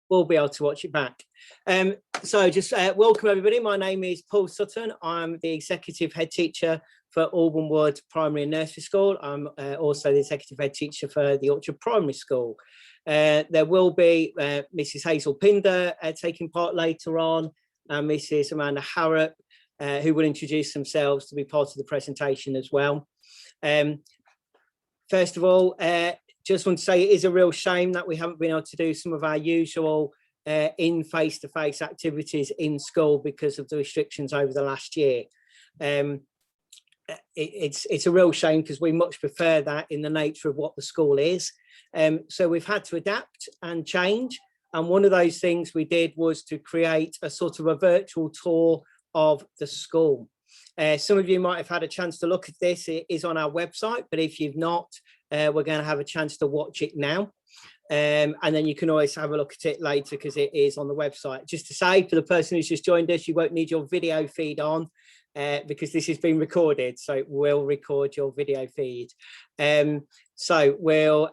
will be able to watch it back. So just welcome everybody. My name is Paul Sutton. I'm the Executive Head Teacher for Alban Wood Primary and Nursery School. I'm also the Executive Head Teacher for the Orchard Primary School. There will be Mrs. Hazel Pinder taking part later on, and Mrs. Amanda Harrop, who will introduce themselves to be part of the presentation as well. First of all, just want to say it is a real shame that we haven't been able to do some of our usual in face-to-face activities in school because of the restrictions over the last year. It's a real shame because we much prefer that in the nature of what the school is. So we've had to adapt and change. And one of those things we did was to create a sort of a virtual tour of the school. Some of you might have had a chance to look at this. It is on our website, but if you've not, we're going to have a chance to watch it now. And then you can always have a look at it later because it is on the website. Just to say, for the person who's just joined us, you won't need your video feed on because this is being recorded, so it will record your video feed. So we'll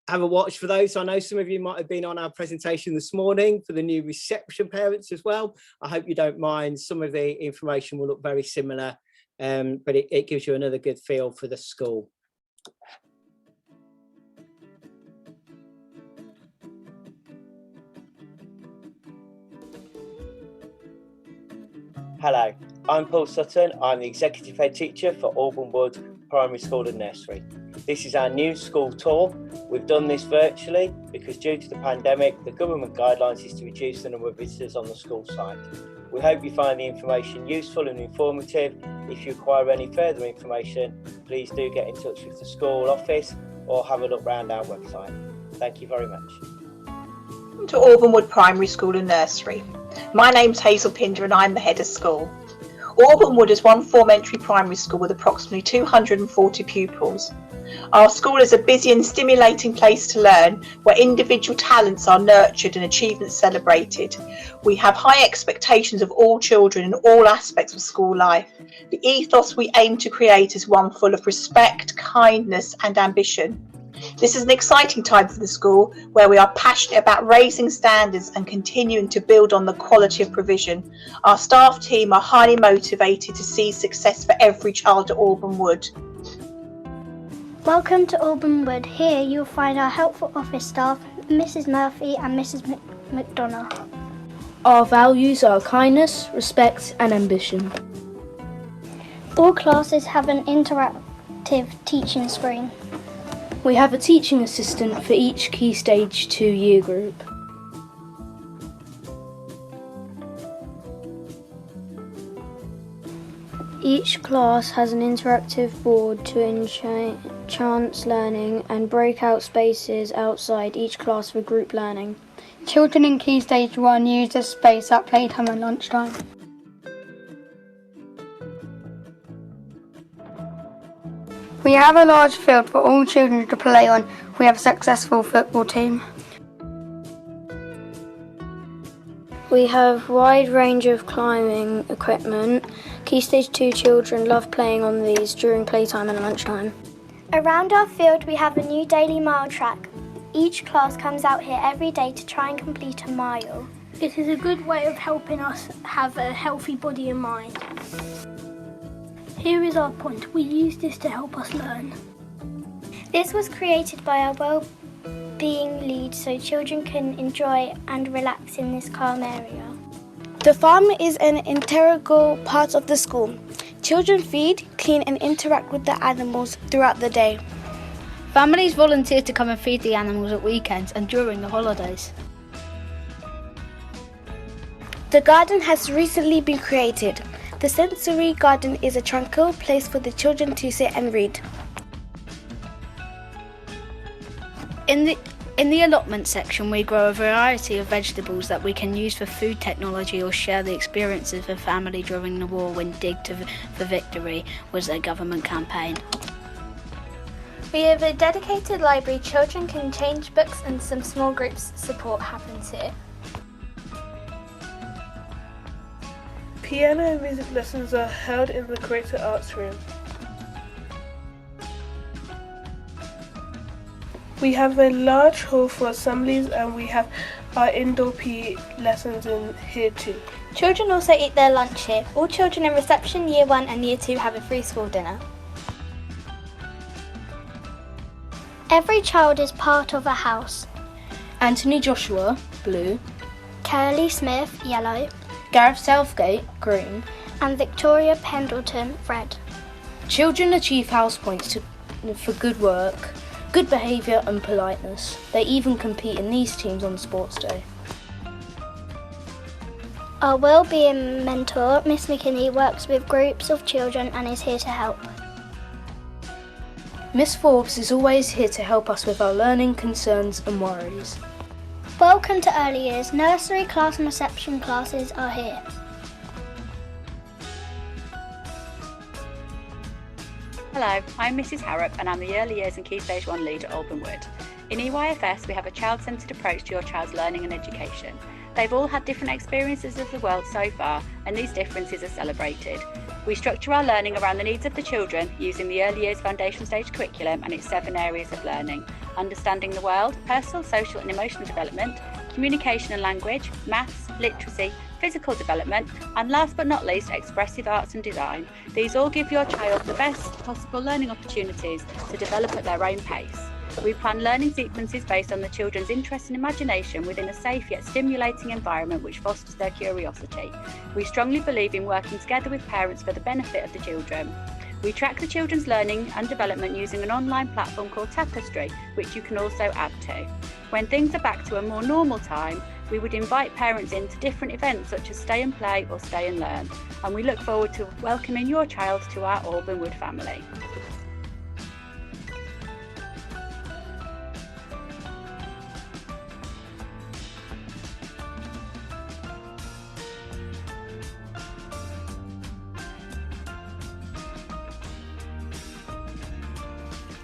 have a watch for those. I know some of you might have been on our presentation this morning for the new reception parents as well. I hope you don't mind. Some of the information will look very similar, but it gives you another good feel for the school. Hello, I'm Paul Sutton. I'm the Executive Head Teacher for Alban Wood Primary School and Nursery. This is our new school tour. We've done this virtually because due to the pandemic, the government guidelines is to reduce the number of visitors on the school site. We hope you find the information useful and informative. If you require any further information, please do get in touch with the school office or have a look round our website. Thank you very much. Welcome to Alban Wood Primary School and Nursery. My name's Hazel Pinder and I'm the head of school. Alban Wood is one form entry primary school with approximately 240 pupils. Our school is a busy and stimulating place to learn where individual talents are nurtured and achievements celebrated. We have high expectations of all children in all aspects of school life. The ethos we aim to create is one full of respect, kindness and ambition. This is an exciting time for the school where we are passionate about raising standards and continuing to build on the quality of provision. Our staff team are highly motivated to see success for every child at Alban Wood. Welcome to Alban Wood. Here you'll find our helpful office staff, Mrs. Murphy and Mrs. McDonough. Our values are kindness, respect and ambition. All classes have an interactive teaching screen. We have a teaching assistant for each Key Stage 2 year group. Each class has an interactive board to enhance learning and breakout spaces outside each class for group learning. Children in Key Stage 1 use this space at playtime and lunchtime. We have a large field for all children to play on. We have a successful football team. We have a wide range of climbing equipment. Key Stage 2 children love playing on these during playtime and lunchtime. Around our field we have a new daily mile track. Each class comes out here every day to try and complete a mile. It is a good way of helping us have a healthy body and mind. Here is our pond. We use this to help us learn. This was created by our well-being lead so children can enjoy and relax in this calm area. The farm is an integral part of the school. Children feed, clean and interact with the animals throughout the day. Families volunteer to come and feed the animals at weekends and during the holidays. The garden has recently been created. The sensory garden is a tranquil place for the children to sit and read. In the allotment section, we grow a variety of vegetables that we can use for food technology or share the experiences of a family during the war when Dig for Victory was their government campaign. We have a dedicated library. Children can change books and some small groups support happens here. Piano and music lessons are held in the Creative Arts Room. We have a large hall for assemblies and we have our indoor PE lessons in here too. Children also eat their lunch here. All children in reception, year 1 and year 2 have a free school dinner. Every child is part of a house. Anthony Joshua, blue. Curly Smith, yellow. Gareth Southgate, green. And Victoria Pendleton, red. Children achieve house points for good work, good behaviour and politeness. They even compete in these teams on sports day. Our wellbeing mentor, Miss McKinney, works with groups of children and is here to help. Miss Forbes is always here to help us with our learning concerns and worries. Welcome to early years. Nursery, class and reception classes are here. Hello, I'm Mrs Harrop and I'm the Early Years and Key Stage 1 lead at Alban Wood. In EYFS we have a child-centred approach to your child's learning and education. They've all had different experiences of the world so far and these differences are celebrated. We structure our learning around the needs of the children using the Early Years Foundation Stage curriculum and its 7 areas of learning: understanding the world, personal, social and emotional development, communication and language, maths, literacy, physical development and last but not least expressive arts and design. These all give your child the best possible learning opportunities to develop at their own pace. We plan learning sequences based on the children's interest and imagination within a safe yet stimulating environment which fosters their curiosity. We strongly believe in working together with parents for the benefit of the children. We track the children's learning and development using an online platform called Tapestry, which you can also add to. When things are back to a more normal time, we would invite parents into different events such as Stay and Play or Stay and Learn, and we look forward to welcoming your child to our Alban Wood family.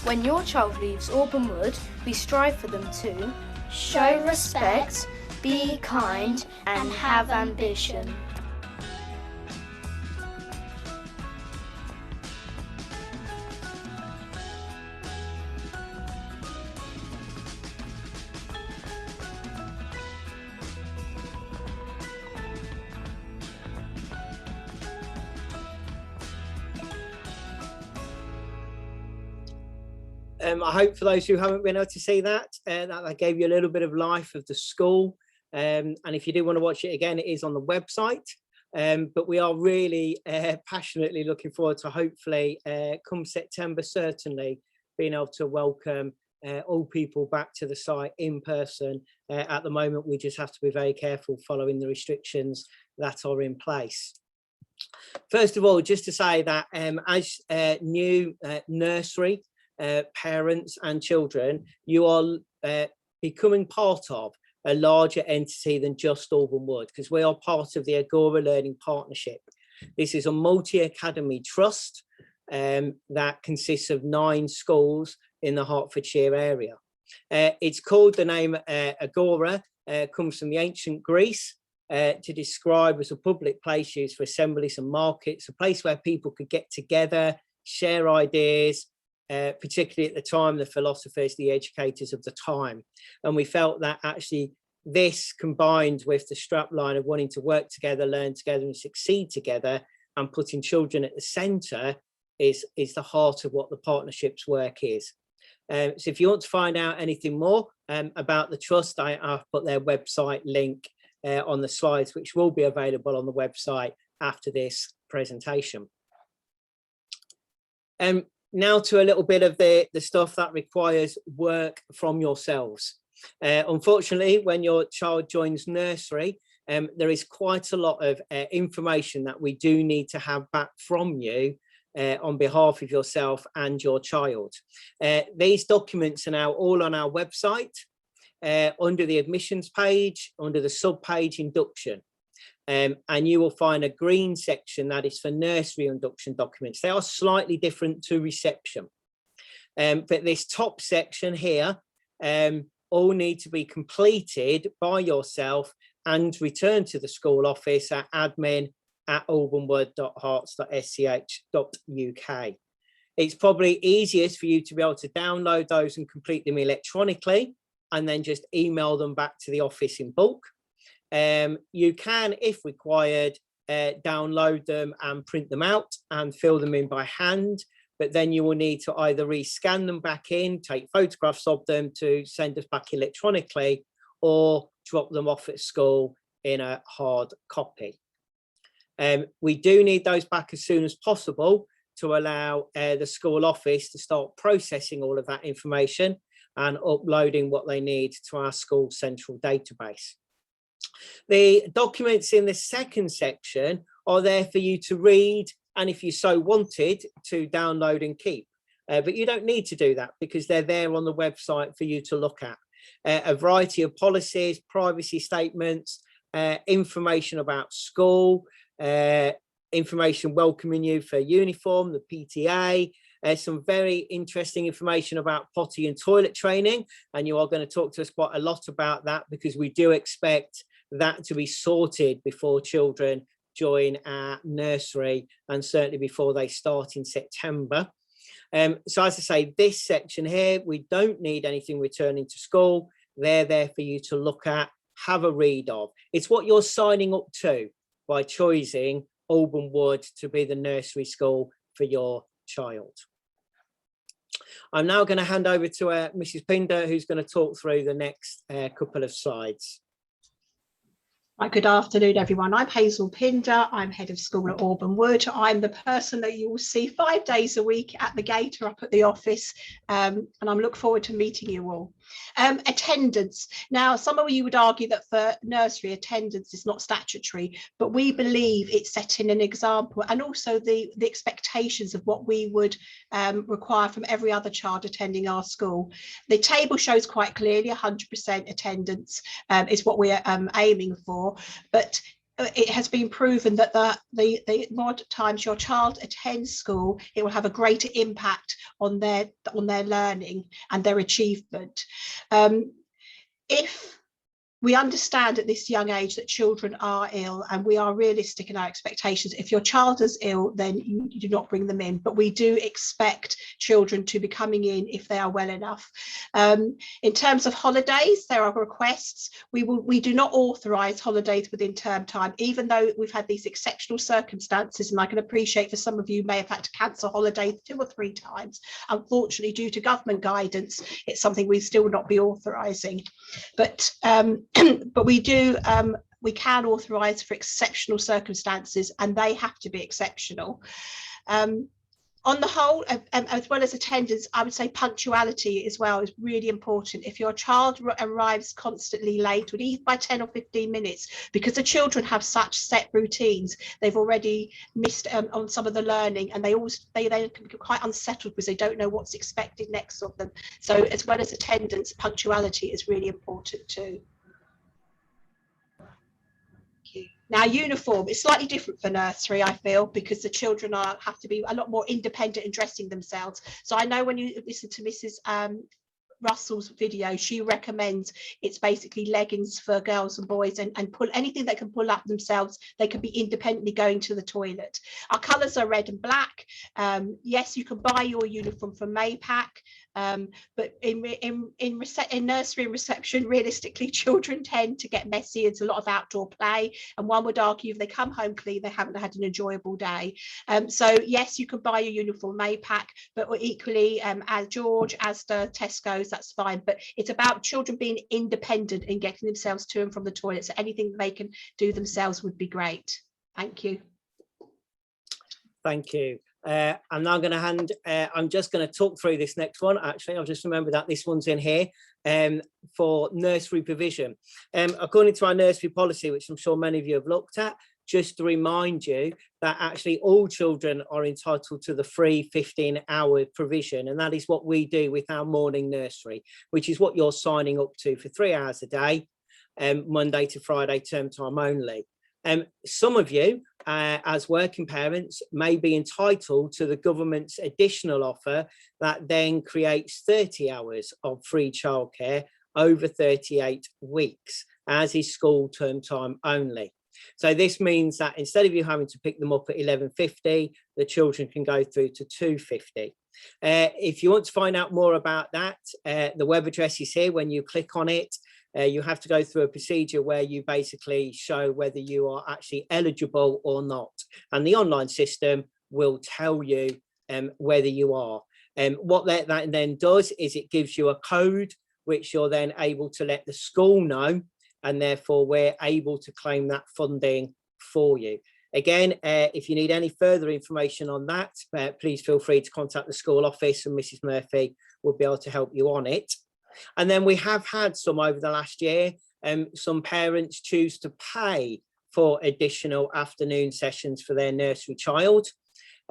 When your child leaves Alban Wood, we strive for them to Show respect, be kind and have ambition. I hope for those who haven't been able to see that, that gave you a little bit of life of the school. And if you do want to watch it again, it is on the website. But we are really passionately looking forward to hopefully come September, certainly being able to welcome all people back to the site in person. At the moment, we just have to be very careful following the restrictions that are in place. First of all, just to say that as new nursery parents and children, you are becoming part of a larger entity than just Alban Wood, because we are part of the Agora Learning Partnership. This is a multi-academy trust that consists of 9 schools in the Hertfordshire area. It's called, the name Agora comes from the ancient Greece to describe as a public place used for assemblies and markets, a place where people could get together, share ideas, particularly at the time, the philosophers, the educators of the time. And we felt that actually this, combined with the strapline of wanting to work together, learn together and succeed together, and putting children at the centre, is the heart of what the partnership's work is. So if you want to find out anything more about the trust, I've put their website link on the slides, which will be available on the website after this presentation. Now to a little bit of the stuff that requires work from yourselves. Unfortunately, when your child joins nursery, there is quite a lot of information that we do need to have back from you on behalf of yourself and your child. These documents are now all on our website under the admissions page, under the sub-page Induction. And you will find a green section that is for nursery induction documents. They are slightly different to reception. But this top section here all need to be completed by yourself and returned to the school office at admin@albanwood.hearts.sch.uk. It's probably easiest for you to be able to download those and complete them electronically, and then just email them back to the office in bulk. You can, if required, download them and print them out and fill them in by hand, but then you will need to either rescan them back in, take photographs of them to send us back electronically, or drop them off at school in a hard copy. We do need those back as soon as possible to allow the school office to start processing all of that information and uploading what they need to our school central database. The documents in the second section are there for you to read, and if you so wanted, to download and keep. But you don't need to do that because they're there on the website for you to look at. A variety of policies, privacy statements, information about school, information welcoming you for uniform, the PTA, some very interesting information about potty and toilet training. And you are going to talk to us quite a lot about that, because we do expect that to be sorted before children join our nursery, and certainly before they start in September. So as I say, this section here, we don't need anything returning to school. They're there for you to look at, have a read of. It's what you're signing up to by choosing Alban Wood to be the nursery school for your child. I'm now going to hand over to Mrs. Pinder, who's going to talk through the next couple of slides. Right, good afternoon, everyone. I'm Hazel Pinder. I'm head of school at Alban Wood. I'm the person that you will see 5 days a week at the gate or up at the office, and I look forward to meeting you all. Attendance. Now, some of you would argue that for nursery, attendance is not statutory, but we believe it's setting an example, and also the expectations of what we would require from every other child attending our school. The table shows quite clearly 100% attendance is what we're aiming for, but it has been proven that the more times your child attends school, it will have a greater impact on their learning and their achievement. If we understand at this young age that children are ill, and we are realistic in our expectations. If your child is ill, then you do not bring them in, but we do expect children to be coming in if they are well enough. In terms of holidays, there are requests. We do not authorise holidays within term time, even though we've had these exceptional circumstances, and I can appreciate for some of you may have had to cancel holidays 2 or 3 times. Unfortunately, due to government guidance, it's something we still will not be authorising. But we can authorise for exceptional circumstances, and they have to be exceptional. On the whole, as well as attendance, I would say punctuality as well is really important. If your child arrives constantly late, or even by 10 or 15 minutes, because the children have such set routines, they've already missed on some of the learning, and they can be quite unsettled because they don't know what's expected next of them. So as well as attendance, punctuality is really important too. Now, uniform is slightly different for nursery, I feel, because the children have to be a lot more independent in dressing themselves. So I know when you listen to Mrs. Russell's video, she recommends it's basically leggings for girls and boys, and pull anything that can pull up themselves. They can be independently going to the toilet. Our colours are red and black. Yes, you can buy your uniform from Maypack. But in nursery and reception, realistically, children tend to get messy. It's a lot of outdoor play, and one would argue if they come home clean, they haven't had an enjoyable day. So yes, you can buy your uniform Maypack, but equally as George, Asda, Tesco's, that's fine. But it's about children being independent and getting themselves to and from the toilet. So anything they can do themselves would be great. Thank you. Thank you. I'm now going to hand, I'm just going to talk through this next one. Actually, I've just remembered that this one's in here for nursery provision. According to our nursery policy, which I'm sure many of you have looked at, just to remind you that actually all children are entitled to the free 15-hour provision. And that is what we do with our morning nursery, which is what you're signing up to for 3 hours a day, Monday to Friday, term time only. Some of you, as working parents, may be entitled to the government's additional offer that then creates 30 hours of free childcare over 38 weeks, as is school term time only. So this means that instead of you having to pick them up at 11:50, the children can go through to 2:50. If you want to find out more about that, the web address is here. When you click on it, you have to go through a procedure where you basically show whether you are actually eligible or not. And the online system will tell you whether you are. What that then does is it gives you a code, which you're then able to let the school know, and therefore we're able to claim that funding for you. Again, if you need any further information on that, please feel free to contact the school office, and Mrs. Murphy will be able to help you on it. And then we have had some over the last year, some parents choose to pay for additional afternoon sessions for their nursery child.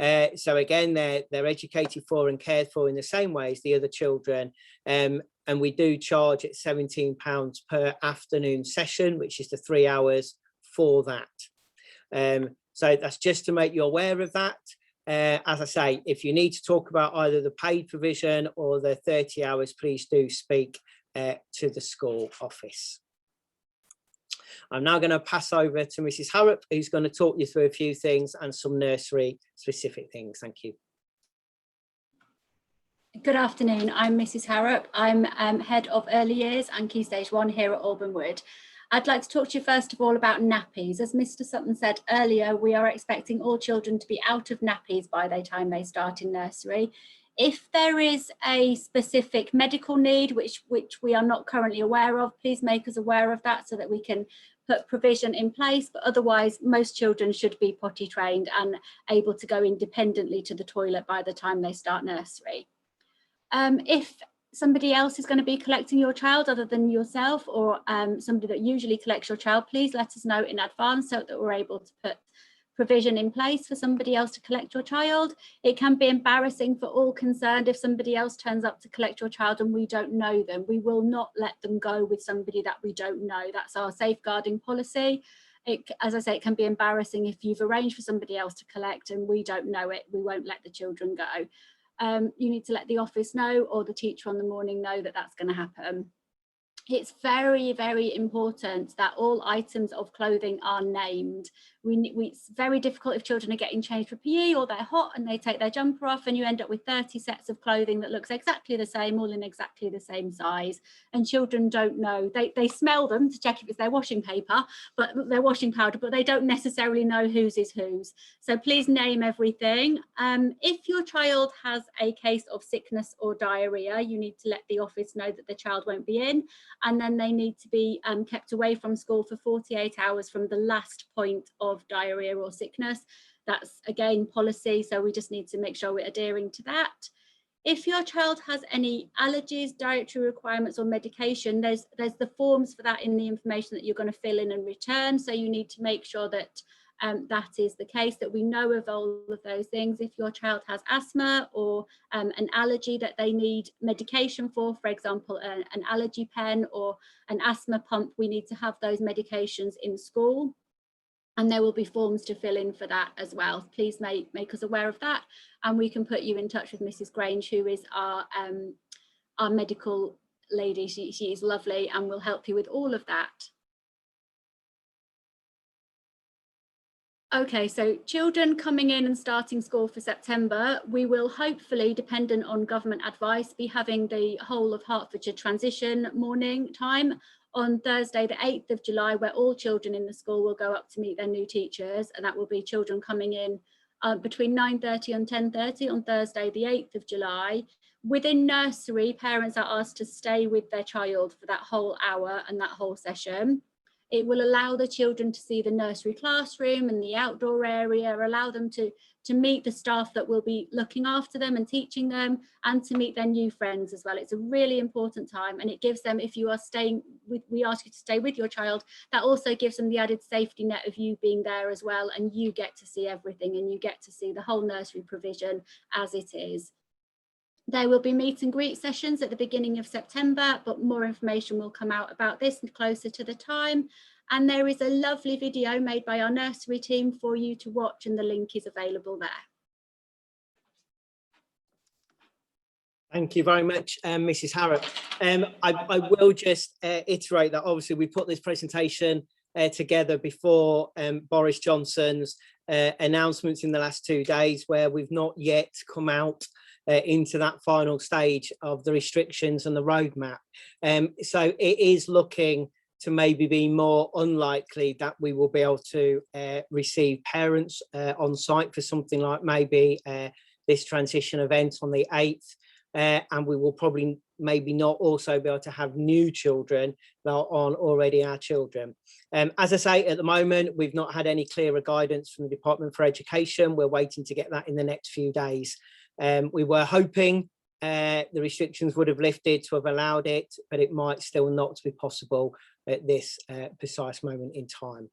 So again, they're educated for and cared for in the same way as the other children. And we do charge at £17 per afternoon session, which is the 3 hours for that. So that's just to make you aware of that. As I say, if you need to talk about either the paid provision or the 30 hours, please do speak to the school office. I'm now going to pass over to Mrs. Harrop, who's going to talk you through a few things and some nursery specific things. Thank you. Good afternoon, I'm Mrs. Harrop. I'm Head of Early Years and Key Stage 1 here at Alban Wood. I'd like to talk to you first of all about nappies. As Mr. Sutton said earlier, we are expecting all children to be out of nappies by the time they start in nursery. If there is a specific medical need, which we are not currently aware of, please make us aware of that so that we can put provision in place. But otherwise, most children should be potty trained and able to go independently to the toilet by the time they start nursery. If somebody else is going to be collecting your child other than yourself, or somebody that usually collects your child, please let us know in advance so that we're able to put provision in place for somebody else to collect your child. It can be embarrassing for all concerned if somebody else turns up to collect your child and we don't know them. We will not let them go with somebody that we don't know. That's our safeguarding policy. As I say, it can be embarrassing if you've arranged for somebody else to collect and we don't know it. We won't let the children go. You need to let the office know or the teacher on the morning know that that's going to happen. It's very, very important that all items of clothing are named. It's very difficult if children are getting changed for PE or they're hot and they take their jumper off and you end up with 30 sets of clothing that looks exactly the same, all in exactly the same size. And children don't know. They smell them to check if it's their washing paper, but their washing powder, but they don't necessarily know whose is whose. So please name everything. If your child has a case of sickness or diarrhea, you need to let the office know that the child won't be in. And then they need to be kept away from school for 48 hours from the last point of diarrhea or sickness. That's again policy, so we just need to make sure we're adhering to that. If your child has any allergies, dietary requirements or medication, there's the forms for that in the information that you're going to fill in and return. So you need to make sure that that is the case, that we know of all of those things. If your child has asthma or an allergy that they need medication for example, an allergy pen or an asthma pump, we need to have those medications in school. And there will be forms to fill in for that as well. Please make us aware of that. And we can put you in touch with Mrs. Grange, who is our medical lady. She is lovely and will help you with all of that. Okay, so children coming in and starting school for September, we will hopefully, dependent on government advice, be having the whole of Hertfordshire transition morning time on Thursday the 8th of July, where all children in the school will go up to meet their new teachers, and that will be children coming in between 9:30 and 10:30 on Thursday the 8th of July. Within nursery, parents are asked to stay with their child for that whole hour and that whole session. It will allow the children to see the nursery classroom and the outdoor area, allow them to meet the staff that will be looking after them and teaching them, and to meet their new friends as well. It's a really important time, and it gives them, if you are staying with, we ask you to stay with your child, that also gives them the added safety net of you being there as well, and you get to see everything and you get to see the whole nursery provision as it is. There will be meet and greet sessions at the beginning of September, but more information will come out about this closer to the time. And there is a lovely video made by our nursery team for you to watch, and the link is available there. Thank you very much, Mrs. Harrop. I will just iterate that obviously we put this presentation together before Boris Johnson's announcements in the last 2 days, where we've not yet come out into that final stage of the restrictions and the roadmap. So it is looking to maybe be more unlikely that we will be able to receive parents on site for something like maybe this transition event on the 8th. And we will probably maybe not also be able to have new children that are on already our children. As I say, at the moment, we've not had any clearer guidance from the Department for Education. We're waiting to get that in the next few days. We were hoping the restrictions would have lifted to have allowed it, but it might still not be possible at this precise moment in time.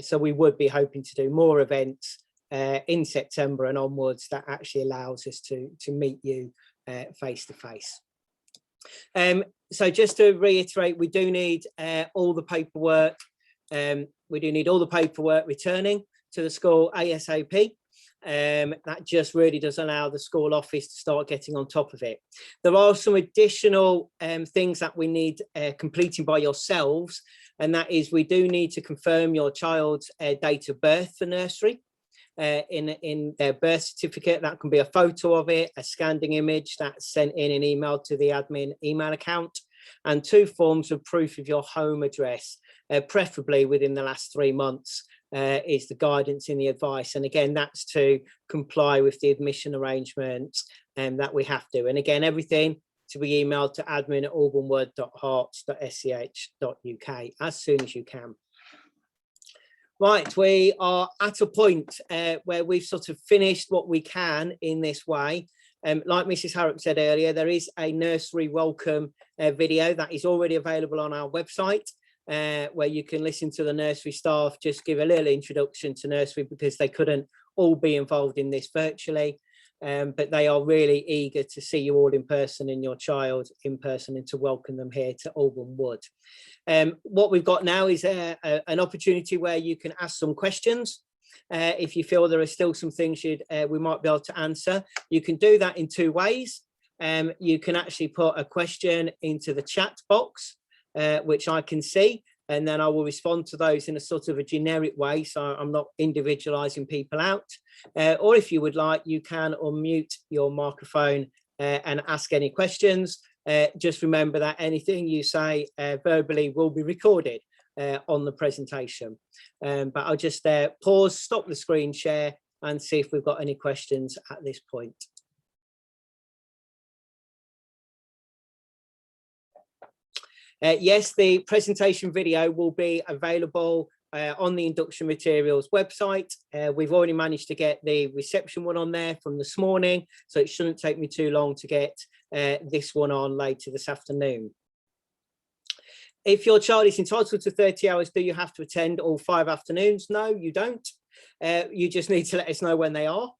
So we would be hoping to do more events in September and onwards that actually allows us to meet you face to face. So just to reiterate, we do need all the paperwork. We do need all the paperwork returning to the school ASAP. That just really does allow the school office to start getting on top of it. There are some additional things that we need completing by yourselves, and that is we do need to confirm your child's date of birth for nursery. In their birth certificate. That can be a photo of it, a scanned image that's sent in an email to the admin email account, and 2 forms of proof of your home address, preferably within the last 3 months is the guidance in the advice. And again, that's to comply with the admission arrangements that we have to. And again, everything to be emailed to admin@albonwood.hearts.sch.uk as soon as you can. Right, we are at a point where we've sort of finished what we can in this way. Like Mrs. Harrop said earlier, there is a nursery welcome video that is already available on our website, where you can listen to the nursery staff just give a little introduction to nursery, because they couldn't all be involved in this virtually. But they are really eager to see you all in person and your child in person, and to welcome them here to Alban Wood. What we've got now is an opportunity where you can ask some questions. If you feel there are still some things we might be able to answer, you can do that in 2 ways. You can actually put a question into the chat box, which I can see, and then I will respond to those in a sort of a generic way, so I'm not individualizing people out. Or if you would like, you can unmute your microphone and ask any questions. Just remember that anything you say verbally will be recorded on the presentation. But I'll just pause, stop the screen share, and see if we've got any questions at this point. Yes, the presentation video will be available on the Induction Materials website. We've already managed to get the reception one on there from this morning, so it shouldn't take me too long to get this one on later this afternoon. If your child is entitled to 30 hours, do you have to attend all 5 afternoons? No, you don't. You just need to let us know when they are.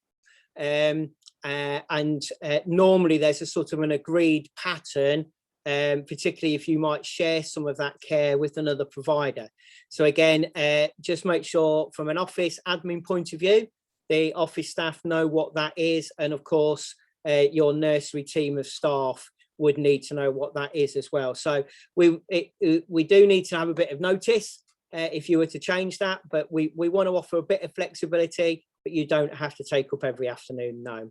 Normally there's a sort of an agreed pattern, particularly if you might share some of that care with another provider. So again, just make sure from an office admin point of view, the office staff know what that is. And of course, your nursery team of staff would need to know what that is as well. So we do need to have a bit of notice if you were to change that, but we want to offer a bit of flexibility, but you don't have to take up every afternoon, no.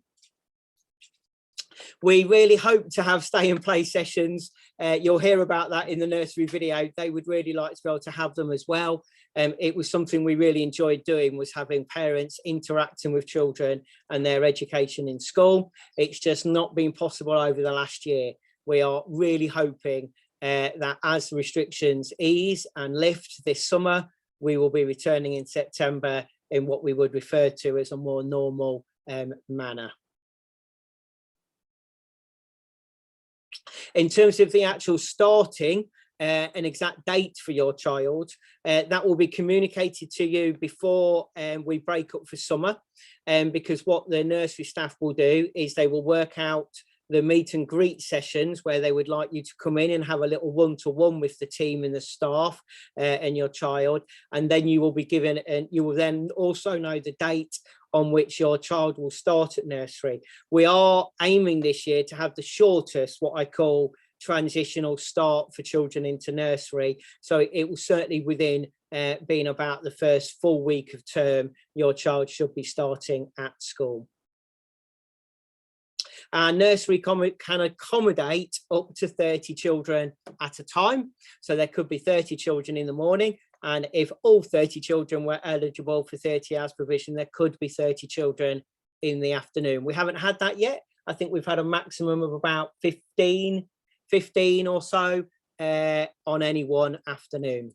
We really hope to have stay and play sessions. You'll hear about that in the nursery video. They would really like to be able to have them as well. It was something we really enjoyed doing, was having parents interacting with children and their education in school. It's just not been possible over the last year. We are really hoping that as restrictions ease and lift this summer, we will be returning in September in what we would refer to as a more normal manner. In terms of the actual starting, an exact date for your child, that will be communicated to you before we break up for summer, because what the nursery staff will do is they will work out the meet and greet sessions where they would like you to come in and have a little one-to-one with the team and the staff and your child, and then you will be given, and you will then also know the date on which your child will start at nursery. We are aiming this year to have the shortest, what I call transitional start for children into nursery. So it will certainly within being about the first full week of term, your child should be starting at school. Our nursery can accommodate up to 30 children at a time. So there could be 30 children in the morning. And if all 30 children were eligible for 30 hours provision, there could be 30 children in the afternoon. We haven't had that yet. I think we've had a maximum of about 15 or so on any one afternoon.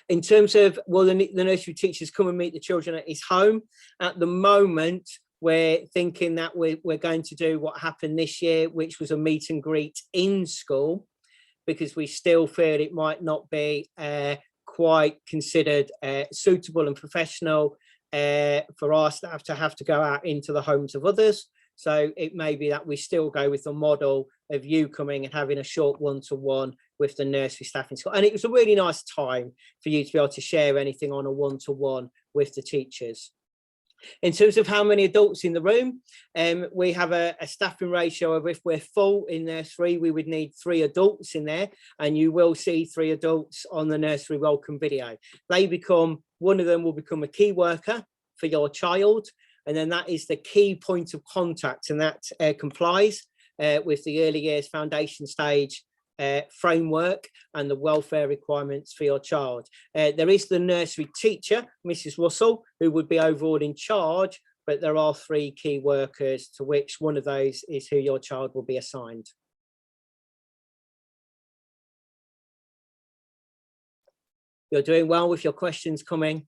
In terms of, will the nursery teachers come and meet the children at his home? At the moment, we're thinking that we're going to do what happened this year, which was a meet and greet in school, because we still feel it might not be quite considered suitable and professional for our staff to have to go out into the homes of others. So it may be that we still go with the model of you coming and having a short one-to-one with the nursery staff in school. And it was a really nice time for you to be able to share anything on a one-to-one with the teachers. In terms of how many adults in the room, we have a staffing ratio of, if we're full in nursery, we would need 3 adults in there, and you will see 3 adults on the nursery welcome video. One of them will become a key worker for your child, and then that is the key point of contact, and that complies with the early years foundation stage framework and the welfare requirements for your child. There is the nursery teacher, Mrs. Russell, who would be overall in charge, but there are 3 key workers, to which one of those is who your child will be assigned. You're doing well with your questions coming.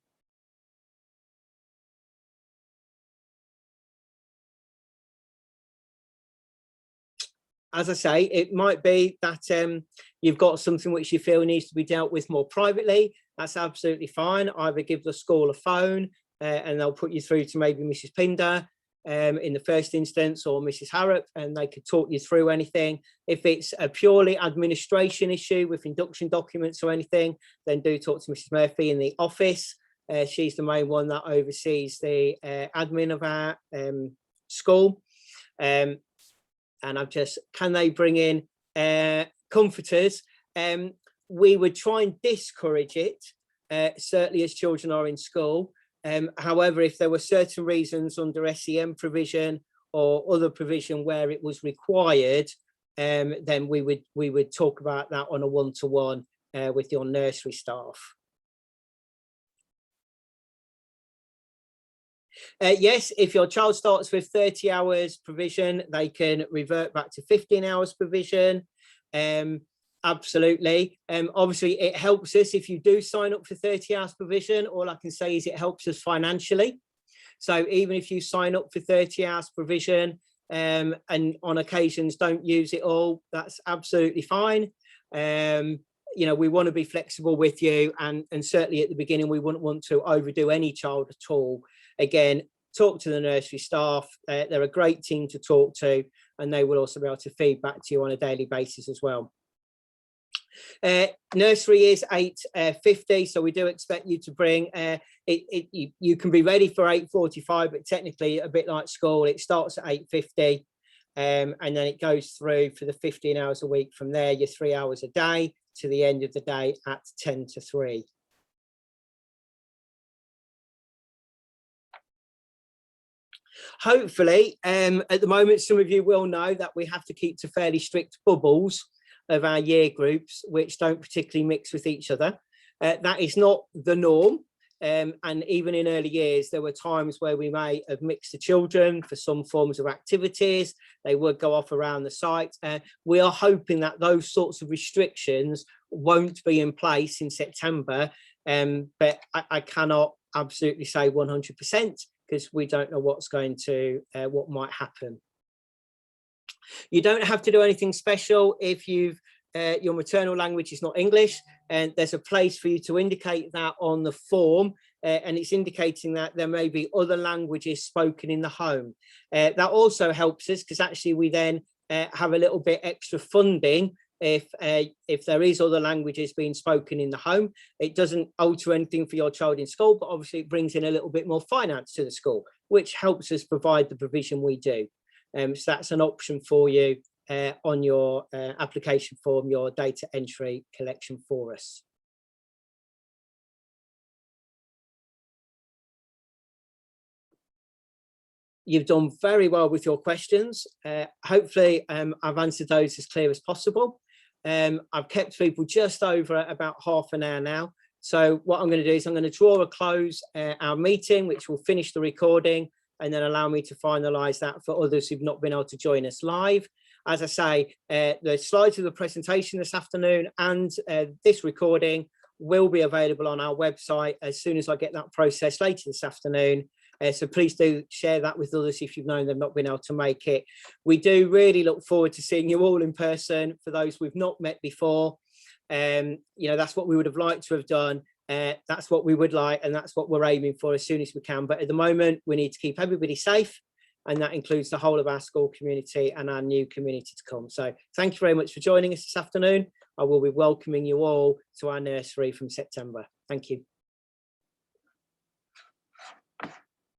As I say, it might be that you've got something which you feel needs to be dealt with more privately. That's absolutely fine. Either give the school a phone and they'll put you through to maybe Mrs. Pinder in the first instance, or Mrs. Harrop, and they could talk you through anything. If it's a purely administration issue with induction documents or anything, then do talk to Mrs. Murphy in the office. She's the main one that oversees the admin of our school. And I've just, can they bring in comforters? We would try and discourage it, certainly as children are in school. However, if there were certain reasons under SEM provision or other provision where it was required, then we would talk about that on a one-to-one with your nursery staff. Yes, if your child starts with 30 hours provision, they can revert back to 15 hours provision. Absolutely. Obviously, it helps us if you do sign up for 30 hours provision. All I can say is it helps us financially. So even if you sign up for 30 hours provision and on occasions don't use it all, that's absolutely fine. You know, we want to be flexible with you, and certainly at the beginning, we wouldn't want to overdo any child at all. Again, talk to the nursery staff. They're a great team to talk to, and they will also be able to feed back to you on a daily basis as well. Nursery is 8:50, so we do expect you to bring you can be ready for 8:45, but technically a bit like school, it starts at 8:50 and then it goes through for the 15 hours a week. From there, you're 3 hours a day to the end of the day at 10 to 3. Hopefully, at the moment, some of you will know that we have to keep to fairly strict bubbles of our year groups, which don't particularly mix with each other. That is not the norm. And even in early years, there were times where we may have mixed the children for some forms of activities. They would go off around the site. We are hoping that those sorts of restrictions won't be in place in September. But I cannot absolutely say 100%. Because we don't know what's going to, what might happen. You don't have to do anything special if your maternal language is not English, and there's a place for you to indicate that on the form, and it's indicating that there may be other languages spoken in the home. That also helps us, because actually we then have a little bit extra funding if there is other languages being spoken in the home. It doesn't alter anything for your child in school, but obviously it brings in a little bit more finance to the school, which helps us provide the provision we do. So that's an option for you on your application form, your data entry collection for us. You've done very well with your questions. Hopefully, I've answered those as clear as possible. I've kept people just over about half an hour now. So what I'm going to do is I'm going to draw a close our meeting, which will finish the recording and then allow me to finalise that for others who've not been able to join us live. As I say, the slides of the presentation this afternoon and this recording will be available on our website as soon as I get that process later this afternoon. So please do share that with others if you've known they've not been able to make it. We do really look forward to seeing you all in person. For those we've not met before, you know, that's what we would have liked to have done. That's what we would like, and that's what we're aiming for as soon as we can. But at the moment, we need to keep everybody safe, and that includes the whole of our school community and our new community to come. So thank you very much for joining us this afternoon. I will be welcoming you all to our nursery from September. Thank you.